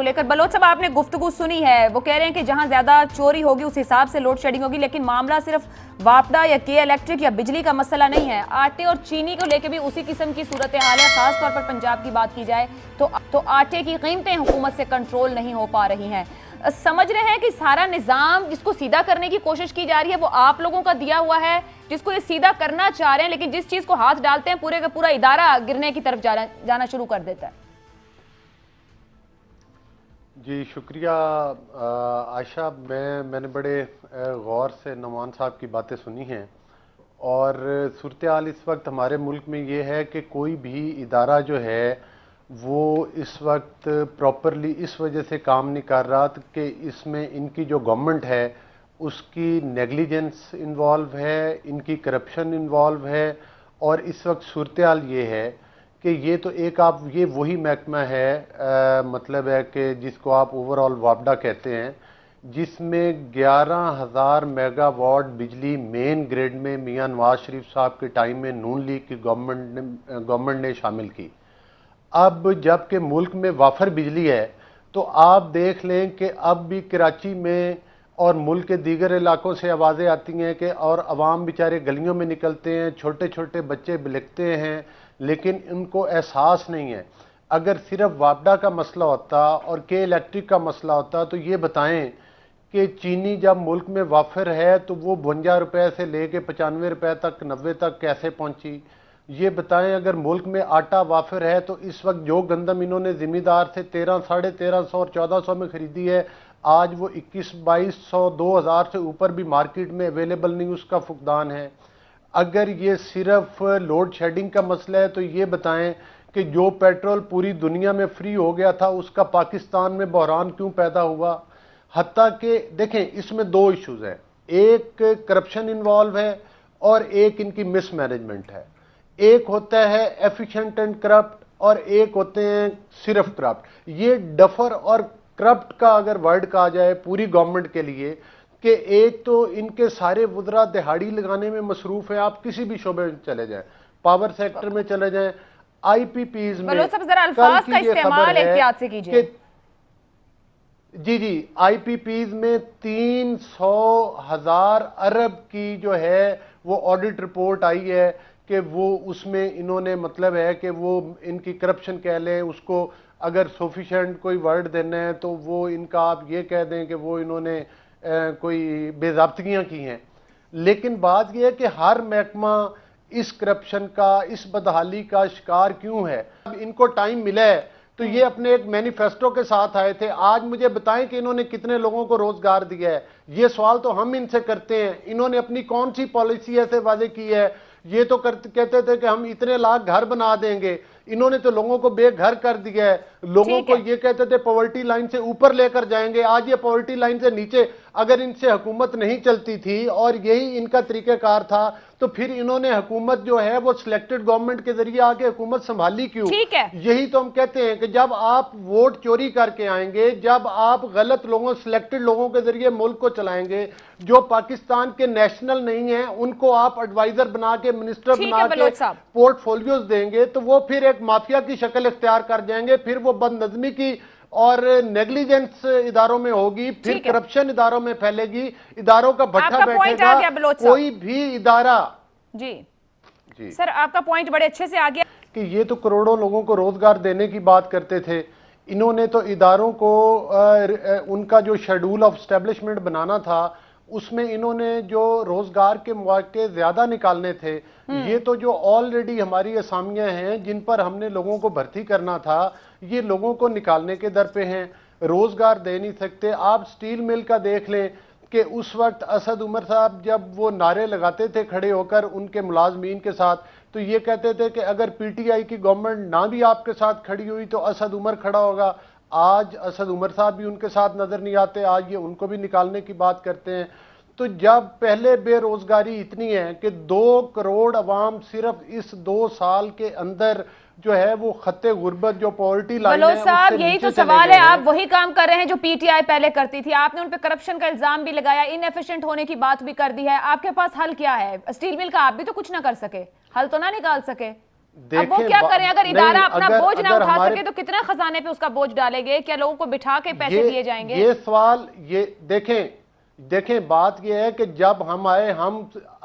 लेकर बलोच साहब आपने गुफ्तगू सुनी है, वो कह रहे हैं कि जहां ज्यादा चोरी होगी उस हिसाब से लोड शेडिंग होगी, लेकिन मामला सिर्फ वापडा या के इलेक्ट्रिक या बिजली का मसला नहीं है। आटे और चीनी को लेकर भी उसी किस्म की सूरत हाल है। खास तौर पर पंजाब की बात की जाए तो आटे की कीमतें हुकूमत से कंट्रोल नहीं हो पा रही हैं। समझ रहे हैं कि सारा निज़ाम जिसको सीधा करने की कोशिश की जा रही है वो आप लोगों का दिया हुआ है, जिसको ये सीधा करना चाह रहे हैं, लेकिन जिस चीज़ को हाथ डालते हैं पूरे का पूरा इदारा गिरने की तरफ जाना शुरू कर देता है। जी शुक्रिया आयशा। मैंने बड़े गौर से नौमान साहब की बातें सुनी हैं और सूरत हाल इस वक्त हमारे मुल्क में ये है कि कोई भी इदारा जो है वो इस वक्त प्रॉपरली इस वजह से काम नहीं कर रहा कि इसमें इनकी जो गवर्नमेंट है उसकी नेगलिजेंस इन्वॉल्व है, इनकी करप्शन इन्वॉल्व है। और इस वक्त सूरत हाल ये है कि ये तो एक आप ये वही महकमा है मतलब है कि जिसको आप ओवरऑल वापडा कहते हैं, जिसमें 11,000 मेगावाट बिजली मेन ग्रिड में मियां नवाज शरीफ साहब के टाइम में नून लीग की गवर्नमेंट ने शामिल की। अब जबकि मुल्क में वाफर बिजली है तो आप देख लें कि अब भी कराची में और मुल्क के दीगर इलाकों से आवाज़ें आती हैं कि और अवाम बेचारे गलियों में निकलते हैं, छोटे छोटे बच्चे बिलखते हैं, लेकिन उनको एहसास नहीं है। अगर सिर्फ वापडा का मसला होता और के इलेक्ट्रिक का मसला होता तो ये बताएं कि चीनी जब मुल्क में वाफर है तो वो 52 रुपए से लेके 95 रुपए तक 90 तक कैसे पहुंची। ये बताएं अगर मुल्क में आटा वाफर है तो इस वक्त जो गंदम इन्होंने जिम्मेदार से 1300, 1350 और 1400 में खरीदी है, आज वो 2100-2200, 2000 से ऊपर भी मार्केट में अवेलेबल नहीं, उसका फुकदान है। अगर ये सिर्फ लोड शेडिंग का मसला है तो ये बताएं कि जो पेट्रोल पूरी दुनिया में फ्री हो गया था उसका पाकिस्तान में बहरान क्यों पैदा हुआ। हत्ता कि देखें इसमें दो इश्यूज हैं, एक करप्शन इन्वॉल्व है और एक इनकी मिसमैनेजमेंट है। एक होता है एफिशिएंट एंड करप्ट और एक होते हैं सिर्फ करप्ट। ये डफर और करप्ट का अगर वर्ड कहा जाए पूरी गवर्नमेंट के लिए कि एक तो इनके सारे वुज़रा दिहाड़ी लगाने में मसरूफ है। आप किसी भी शोबे में चले जाएं, पावर सेक्टर में चले जाएं, आईपीपीज में, जरा अल्फाज का इस्तेमाल एहतियात से कीजिए। जी आईपीपीज में 300,000 अरब की जो है वो ऑडिट रिपोर्ट आई है कि वो उसमें इन्होंने मतलब है कि वो इनकी करप्शन कह लें उसको, अगर सफिशिएंट कोई वर्ड देना है तो वो इनका आप ये कह दें कि वो इन्होंने कोई बेज़ाब्तियाँ की हैं। लेकिन बात यह है कि हर महकमा इस करप्शन का, इस बदहाली का शिकार क्यों है। अब इनको टाइम मिला है तो ये अपने एक मैनिफेस्टो के साथ आए थे। आज मुझे बताएं कि इन्होंने कितने लोगों को रोजगार दिया है। ये सवाल तो हम इनसे करते हैं, इन्होंने अपनी कौन सी पॉलिसी ऐसे वादे की है। ये तो कहते थे कि हम इतने लाख घर बना देंगे, इन्होंने तो लोगों को बेघर कर दिया है। लोगों को ये कहते थे पॉवर्टी लाइन से ऊपर लेकर जाएंगे, आज ये पॉवर्टी लाइन से नीचे। अगर इनसे हुकूमत नहीं चलती थी और यही इनका तरीकाकार था तो फिर इन्होंने हुकूमत जो है वो सिलेक्टेड गवर्नमेंट के जरिए आके हुकूमत संभाली क्यों। यही तो हम कहते हैं कि जब आप वोट चोरी करके आएंगे, जब आप गलत लोगों, सिलेक्टेड लोगों के जरिए मुल्क को चलाएंगे, जो पाकिस्तान के नेशनल नहीं है उनको आप एडवाइजर बना के, मिनिस्टर बना के पोर्टफोलियोज देंगे तो वो फिर एक माफिया की शक्ल इख्तियार कर जाएंगे। फिर वो बदनज़मी की और नेग्लिजेंस इदारों में होगी, फिर करप्शन इदारों में फैलेगी, इदारों का भट्ठा बैठेगा। कोई भी इदारा जी सर आपका पॉइंट बड़े अच्छे से आ गया कि ये तो करोड़ों लोगों को रोजगार देने की बात करते थे। इन्होंने तो इदारों को उनका जो शेड्यूल ऑफ एस्टेब्लिशमेंट बनाना था उसमें इन्होंने जो रोजगार के मौके ज्यादा निकालने थे। ये तो जो ऑलरेडी हमारी असामियां हैं जिन पर हमने लोगों को भर्ती करना था, ये लोगों को निकालने के दर पे हैं, रोजगार दे नहीं सकते। आप स्टील मिल का देख लें कि उस वक्त असद उमर साहब जब वो नारे लगाते थे खड़े होकर उनके मुलाजमीन के साथ, तो ये कहते थे कि अगर पीटीआई की गवर्नमेंट ना भी आपके साथ खड़ी हुई तो असद उमर खड़ा होगा। आज असद उमर साहब भी उनके साथ नजर नहीं आते, आज ये उनको भी निकालने की बात करते हैं। तो जब पहले बेरोजगारी इतनी है कि 2 करोड़ अवाम सिर्फ इस 2 साल के अंदर जो है वो खत्ते गुर्बत, जो पॉवर्टी लाइन है, साहब यही तो सवाल है। आप वही काम कर रहे हैं जो पीटीआई पहले करती थी। आपने उन पे करप्शन का इल्जाम भी लगाया, इनएफिशिएंट होने की बात भी कर दी है। आपके पास हल क्या है? स्टील मिल का आप भी तो कुछ ना कर सके, हल तो ना निकाल सके। اب وہ کیا کریں؟ اگر ادارہ اپنا بوجھ نہ اٹھا سکے تو کتنا خزانے پہ اس کا بوجھ ڈالیں گے؟ کیا لوگوں کو بٹھا کے پیسے دیے جائیں گے؟ یہ سوال یہ دیکھیں بات یہ ہے کہ جب ہم آئے ہم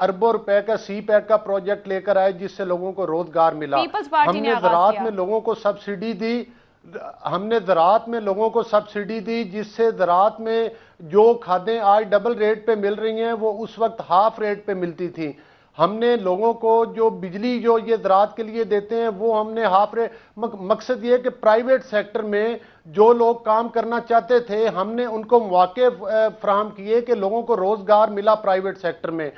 اربوں روپے کا سی پیک کا پروجیکٹ لے کر آئے جس سے لوگوں کو روزگار ملا. ہم نے زراعت میں لوگوں کو سبسڈی دی. جس سے زراعت میں جو کھادیں آج ڈبل ریٹ پہ مل رہی ہیں وہ اس وقت ہاف ریٹ پہ ملتی تھیں. ہم نے لوگوں کو جو بجلی جو یہ زراعت کے لیے دیتے ہیں وہ ہم نے ہاف ریٹ. مقصد یہ کہ پرائیویٹ سیکٹر میں جو لوگ کام کرنا چاہتے تھے ہم نے ان کو مواقع فراہم کیے کہ لوگوں کو روزگار ملا پرائیویٹ سیکٹر میں.